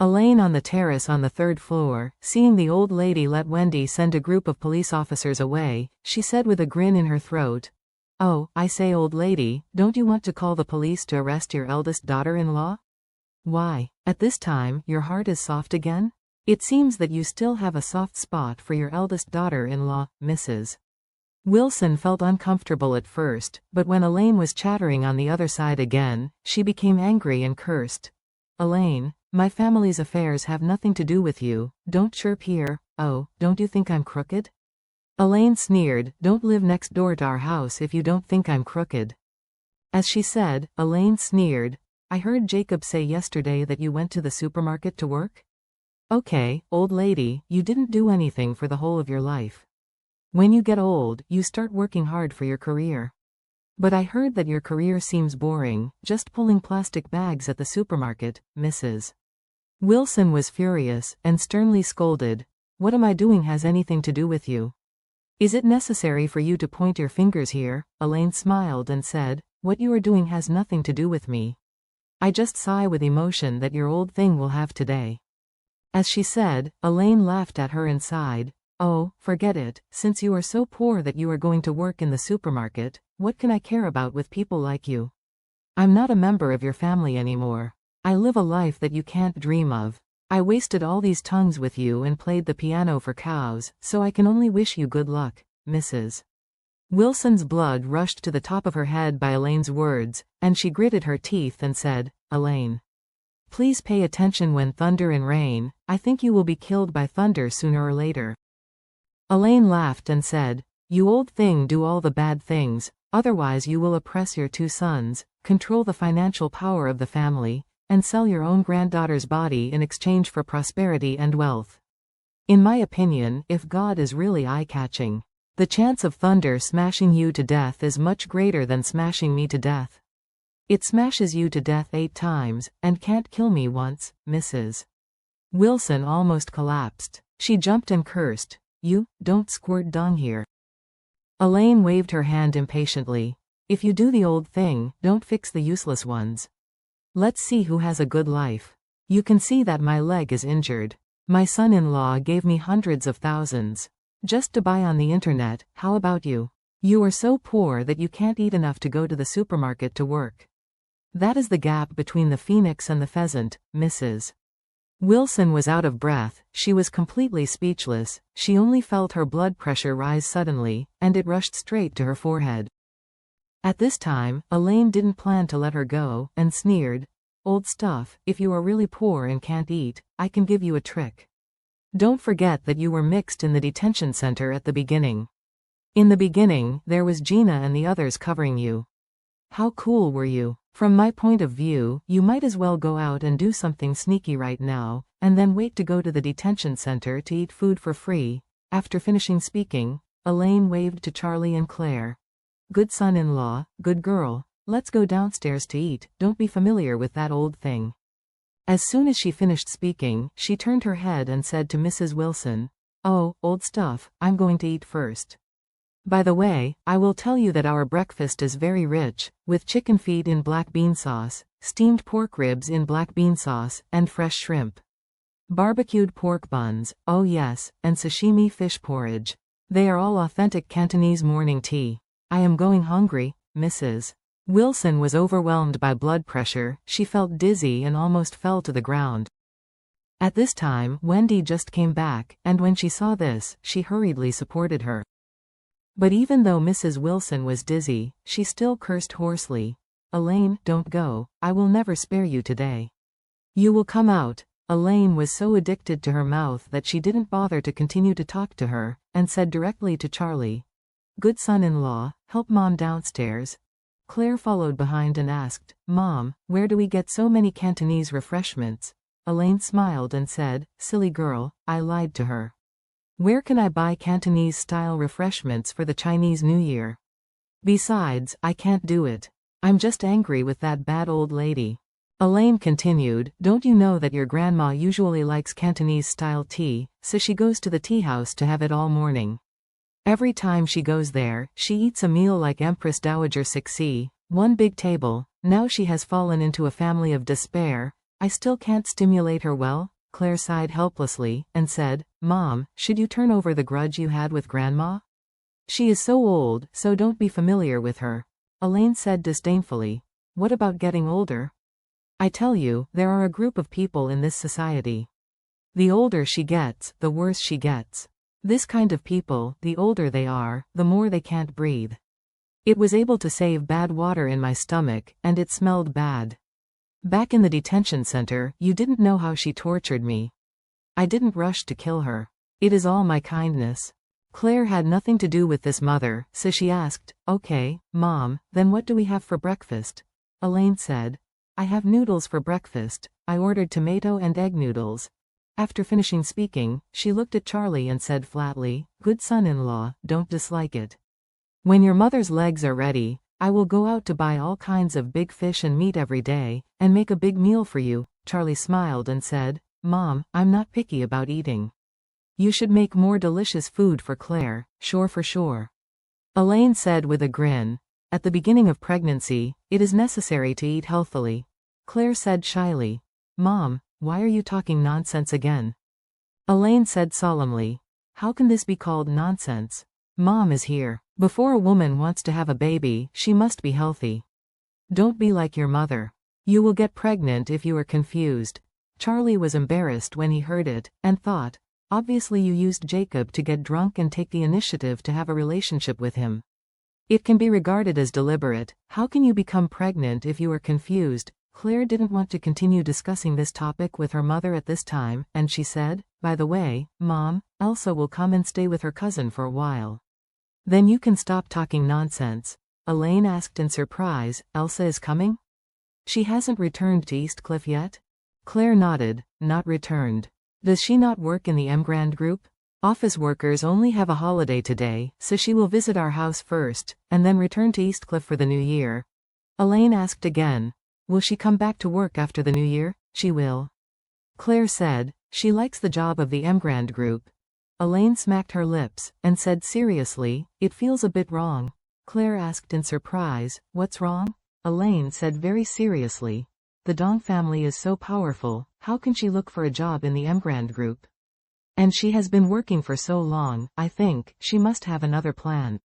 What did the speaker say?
Elaine on the terrace on the third floor, seeing the old lady let Wendy send a group of police officers away, she said with a grin in her throat, "Oh, I say old lady, don't you want to call the police to arrest your eldest daughter-in-law? Why, at this time, your heart is soft again? It seems that you still have a soft spot for your eldest daughter-in-law, Mrs. Wilson felt uncomfortable at first, but when Elaine was chattering on the other side again, she became angry and cursed. Elaine, my family's affairs have nothing to do with you, don't chirp here. Oh, don't you think I'm crooked? Elaine sneered, don't live next door to our house if you don't think I'm crooked. As she said, Elaine sneered, I heard Jacob say yesterday that you went to the supermarket to work? Okay, old lady, you didn't do anything for the whole of your life. When you get old, you start working hard for your career. But I heard that your career seems boring, just pulling plastic bags at the supermarket, Mrs. Wilson was furious, and sternly scolded, what am I doing has anything to do with you? Is it necessary for you to point your fingers here? Elaine smiled and said, what you are doing has nothing to do with me. I just sigh with emotion that your old thing will have today. As she said, Elaine laughed at her and sighed, oh, forget it, since you are so poor that you are going to work in the supermarket, what can I care about with people like you? I'm not a member of your family anymore. I live a life that you can't dream of. I wasted all these tongues with you and played the piano for cows, so I can only wish you good luck, Mrs. Wilson's blood rushed to the top of her head by Elaine's words, and she gritted her teeth and said, Elaine, please pay attention when thunder and rain, I think you will be killed by thunder sooner or later. Elaine laughed and said, you old thing, do all the bad things, otherwise you will oppress your two sons, control the financial power of the family, and sell your own granddaughter's body in exchange for prosperity and wealth. In my opinion, if God is really eye-catching, the chance of thunder smashing you to death is much greater than smashing me to death. It smashes you to death 8 times, and can't kill me once, Mrs. Wilson almost collapsed. She jumped and cursed, you, don't squirt dung here. Elaine waved her hand impatiently. If you do the old thing, don't fix the useless ones. Let's see who has a good life. You can see that my leg is injured. My son-in-law gave me hundreds of thousands. Just to buy on the internet, how about you? You are so poor that you can't eat enough to go to the supermarket to work. That is the gap between the phoenix and the pheasant, Mrs. Wilson was out of breath, she was completely speechless, she only felt her blood pressure rise suddenly, and it rushed straight to her forehead. At this time, Elaine didn't plan to let her go, and sneered, old stuff, if you are really poor and can't eat, I can give you a trick. Don't forget that you were mixed in the detention center at the beginning. In the beginning, there was Gina and the others covering you. How cool were you? From my point of view, you might as well go out and do something sneaky right now, and then wait to go to the detention center to eat food for free. After finishing speaking, Elaine waved to Charlie and Claire. Good son-in-law, good girl, let's go downstairs to eat, don't be familiar with that old thing. As soon as she finished speaking, she turned her head and said to Mrs. Wilson, oh, old stuff, I'm going to eat first. By the way, I will tell you that our breakfast is very rich, with chicken feet in black bean sauce, steamed pork ribs in black bean sauce, and fresh shrimp. Barbecued pork buns, oh yes, and sashimi fish porridge. They are all authentic Cantonese morning tea. I am going hungry, Mrs. Wilson was overwhelmed by blood pressure, she felt dizzy and almost fell to the ground. At this time, Wendy just came back, and when she saw this, she hurriedly supported her. But even though Mrs. Wilson was dizzy, she still cursed hoarsely. Elaine, don't go, I will never spare you today. You will come out. Elaine was so addicted to her mouth that she didn't bother to continue to talk to her, and said directly to Charlie, good son-in-law, help Mom downstairs. Claire followed behind and asked, Mom, where do we get so many Cantonese refreshments? Elaine smiled and said, silly girl, I lied to her. Where can I buy Cantonese-style refreshments for the Chinese New Year? Besides, I can't do it. I'm just angry with that bad old lady. Elaine continued, don't you know that your grandma usually likes Cantonese-style tea, so she goes to the tea house to have it all morning. Every time she goes there, she eats a meal like Empress Dowager 6C, one big table. Now she has fallen into a family of despair. I still can't stimulate her well? Claire sighed helplessly, and said, Mom, should you turn over the grudge you had with Grandma? She is so old, so don't be familiar with her. Elaine said disdainfully. What about getting older? I tell you, there are a group of people in this society. The older she gets, the worse she gets. This kind of people, the older they are, the more they can't breathe. It was able to save bad water in my stomach, and it smelled bad. Back in the detention center, you didn't know how she tortured me. I didn't rush to kill her. It is all my kindness. Claire had nothing to do with this mother, so she asked, Okay, Mom, then what do we have for breakfast? Elaine said, I have noodles for breakfast. I ordered tomato and egg noodles. After finishing speaking, she looked at Charlie and said flatly, Good son-in-law, don't dislike it. When your mother's legs are ready, I will go out to buy all kinds of big fish and meat every day, and make a big meal for you. Charlie smiled and said, Mom, I'm not picky about eating. You should make more delicious food for Claire, sure for sure. Elaine said with a grin, At the beginning of pregnancy, it is necessary to eat healthily. Claire said shyly, Mom, why are you talking nonsense again? Elaine said solemnly, How can this be called nonsense? Mom is here. Before a woman wants to have a baby, she must be healthy. Don't be like your mother. You will get pregnant if you are confused. Charlie was embarrassed when he heard it, and thought, Obviously you used Jacob to get drunk and take the initiative to have a relationship with him. It can be regarded as deliberate. How can you become pregnant if you are confused? Claire didn't want to continue discussing this topic with her mother at this time, and she said, By the way, Mom, Elsa will come and stay with her cousin for a while. Then you can stop talking nonsense. Elaine asked in surprise, Elsa is coming? She hasn't returned to Eastcliff yet? Claire nodded, not returned. Does she not work in the Emgrand group? Office workers only have a holiday today, so she will visit our house first, and then return to Eastcliff for the new year. Elaine asked again, Will she come back to work after the new year? She will. Claire said, She likes the job of the Emgrand group. Elaine smacked her lips, and said seriously, It feels a bit wrong. Claire asked in surprise, What's wrong? Elaine said very seriously, The Dong family is so powerful, how can she look for a job in the Emgrand group? And she has been working for so long, I think, she must have another plan.